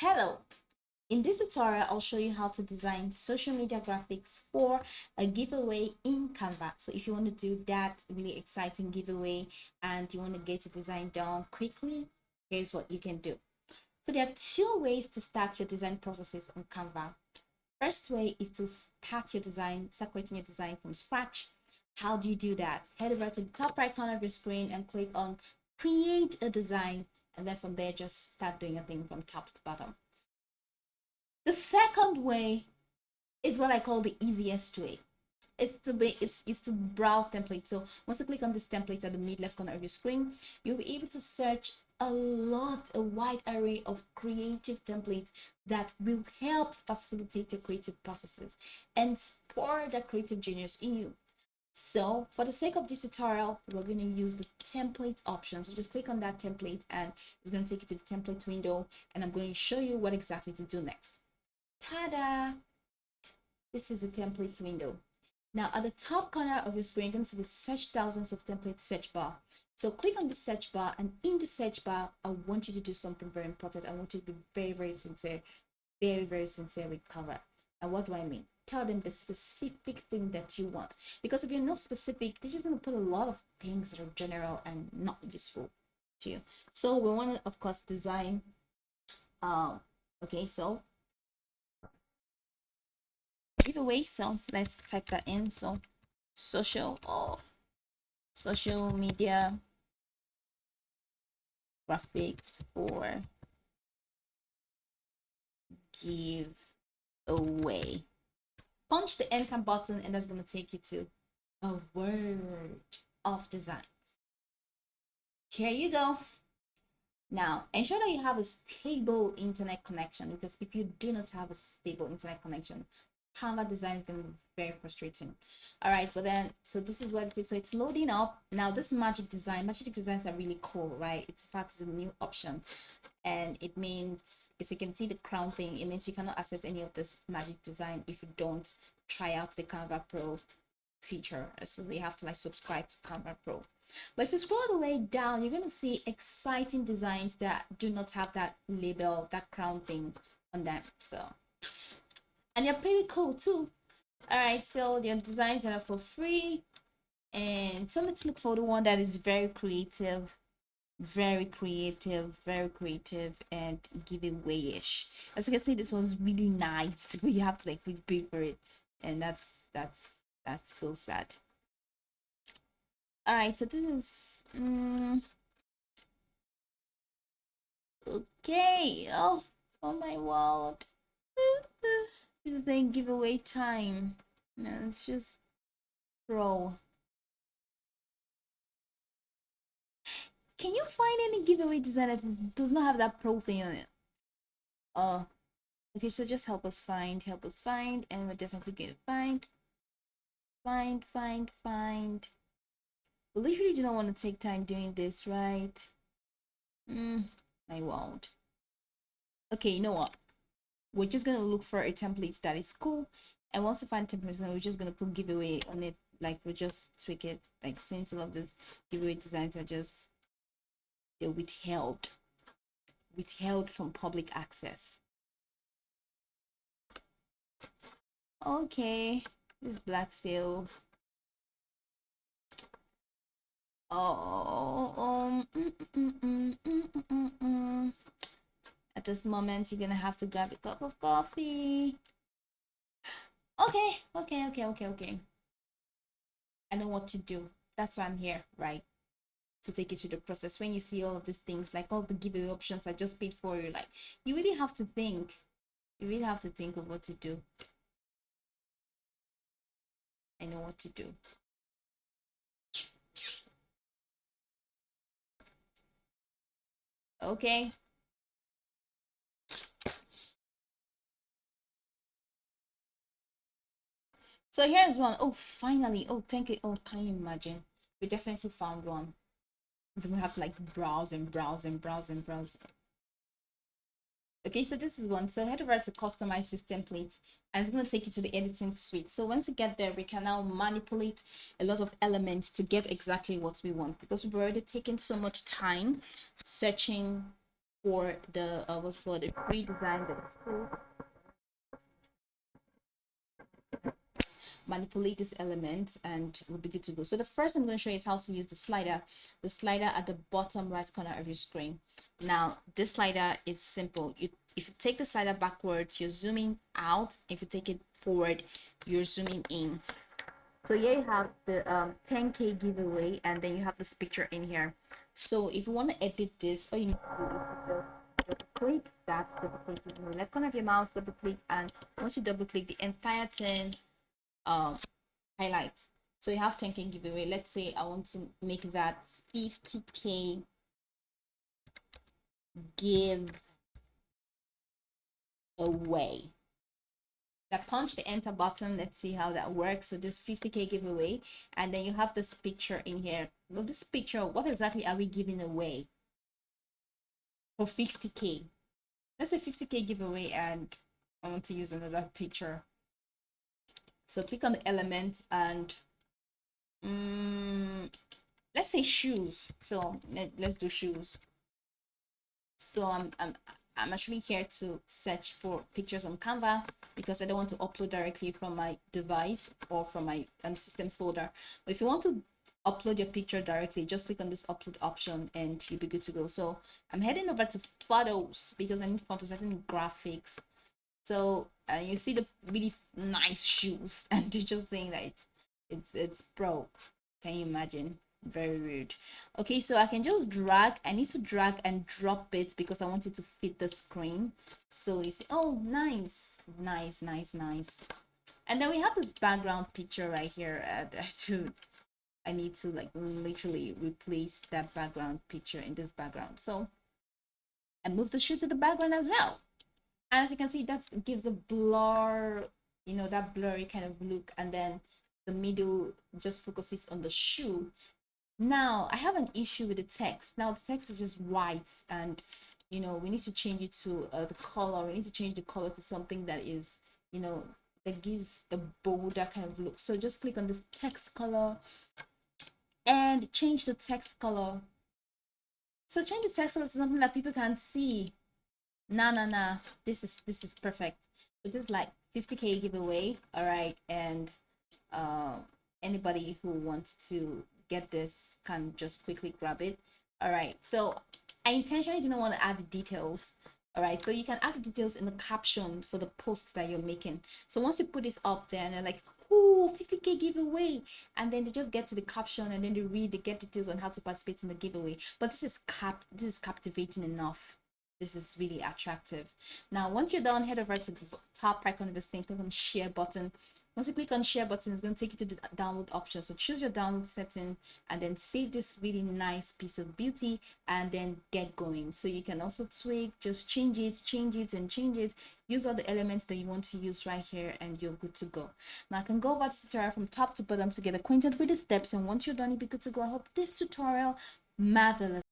Hello! In this tutorial, I'll show you how to design social media graphics for a giveaway in Canva. So if you want to do that really exciting giveaway and you want to get your design done quickly, here's what you can do. So there are two ways to start your design processes on Canva. First way is to start creating your design from scratch. How do you do that? Head over to the top right corner of your screen and click on create a design, and then from there just start doing a thing from top to bottom. The second way is what I call the easiest way. It's to browse templates. So once you click on this template at the mid left corner of your screen, you'll be able to search a wide array of creative templates that will help facilitate your creative processes and spur the creative genius in you. So for the sake of this tutorial, we're going to use the template option. So just click on that template and it's going to take you to the template window, and I'm going to show you what exactly to do next. Ta-da! This is the templates window. Now at the top corner of your screen, you're going to see the search thousands of templates search bar. So click on the search bar, and in the search bar, I want you to do something very important. I want you to be very, very sincere with Canva. And what do I mean? Tell them the specific thing that you want. Because if you're not specific, they're just going to put a lot of things that are general and not useful to you. So we want to, of course, design. Okay, so giveaway. So let's type that in. So social media graphics for giveaway. Punch the enter button, and that's going to take you to a word of designs. Here you go. Now ensure that you have a stable internet connection, because if you do not have a stable internet connection, Canva design is going to be very frustrating. All right, but then, so this is what it is. So it's loading up. Now this magic designs are really cool, right? It's in fact, it's a new option, and it means, as you can see the crown thing, it means you cannot access any of this magic design if you don't try out the Canva Pro feature. So you have to like subscribe to Canva Pro. But if you scroll all the way down, you're going to see exciting designs that do not have that label, that crown thing on them. So, and they're pretty cool too. All right, so there are designs that are for free, and so let's look for the one that is very creative, and giveaway-ish. As you can see, this one's really nice. We have to like really pay for it, and that's so sad. All right, so this is okay. Oh my world. This is a giveaway time. No, let's just scroll. Can you find any giveaway design that does not have that pro thing on it? Oh, okay, so just help us find, and we're definitely gonna find. We literally do not want to take time doing this, right? I won't. Okay, you know what? We're just gonna look for a template that is cool, and once we find templates, we're just gonna put giveaway on it. Like we'll just tweak it. Like since all of this giveaway designs are just, they're withheld from public access. Okay, this black seal. Oh, At this moment, you're gonna have to grab a cup of coffee. Okay. I know what to do. That's why I'm here, right? To take you through the process. When you see all of these things, like all the giveaway options I just paid for you, like you really have to think. You really have to think of what to do. I know what to do. Okay. So here's one. Oh, finally. Oh, thank you. Oh, can you imagine? We definitely found one. So we have to like browse. Okay, so this is one. So head over to customize this template, and it's going to take you to the editing suite. So once you get there, we can now manipulate a lot of elements to get exactly what we want, because we've already taken so much time searching for the was for the free design that is cool. Manipulate this element and we'll be good to go. So the first I'm going to show you is how to use the slider at the bottom right corner of your screen. Now this slider is simple. If you take the slider backwards, you're zooming out. If you take it forward, you're zooming in. So here you have the 10K giveaway, and then you have this picture in here. So if you want to edit this, all you need to do is just double click that, double click in the left corner of your mouse, double click, and once you double click, the entire thing highlights. So you have 10K giveaway. Let's say I want to make that 50K give away. I punch the enter button. Let's see how that works. So this 50K giveaway, and then you have this picture in here. Well, this picture, what exactly are we giving away for 50K? Let's say 50K giveaway, and I want to use another picture. So click on the element and let's say shoes. So let's do shoes. So I'm actually here to search for pictures on Canva because I don't want to upload directly from my device or from my systems folder. But if you want to upload your picture directly, just click on this upload option and you'll be good to go. So I'm heading over to photos because I need photos, I need graphics. So you see the really nice shoes and they're just saying that it's broke. Can you imagine? Very rude. Okay, so I can just drag. I need to drag and drop it because I want it to fit the screen. So you see, oh, nice. And then we have this background picture right here. I need to like literally replace that background picture in this background. So I move the shoe to the background as well. And as you can see, that gives a blur, that blurry kind of look, and then the middle just focuses on the shoe. Now I have an issue with the text. Now the text is just white, and we need to change it to the color. We need to change the color to something that is, that gives a bolder kind of look. So just click on this text color and change the text color. So change the text color to something that people can see. Nah. This is perfect. So this is like 50K giveaway. All right, and anybody who wants to get this can just quickly grab it. All right, so I intentionally didn't want to add the details. All right, so you can add the details in the caption for the post that you're making. So once you put this up there and they're like, oh, 50K giveaway, and then they just get to the caption and then they get details on how to participate in the giveaway. But this is captivating enough. This is really attractive. Now once you're done, head over to the top right corner of the screen, click on the share button. Once you click on share button, it's going to take you to the download option. So choose your download setting and then save this really nice piece of beauty and then get going. So you can also tweak, just change it. Use all the elements that you want to use right here and you're good to go. Now I can go over this tutorial from top to bottom to get acquainted with the steps, and once you're done, you'll be good to go. I hope this tutorial marvelous.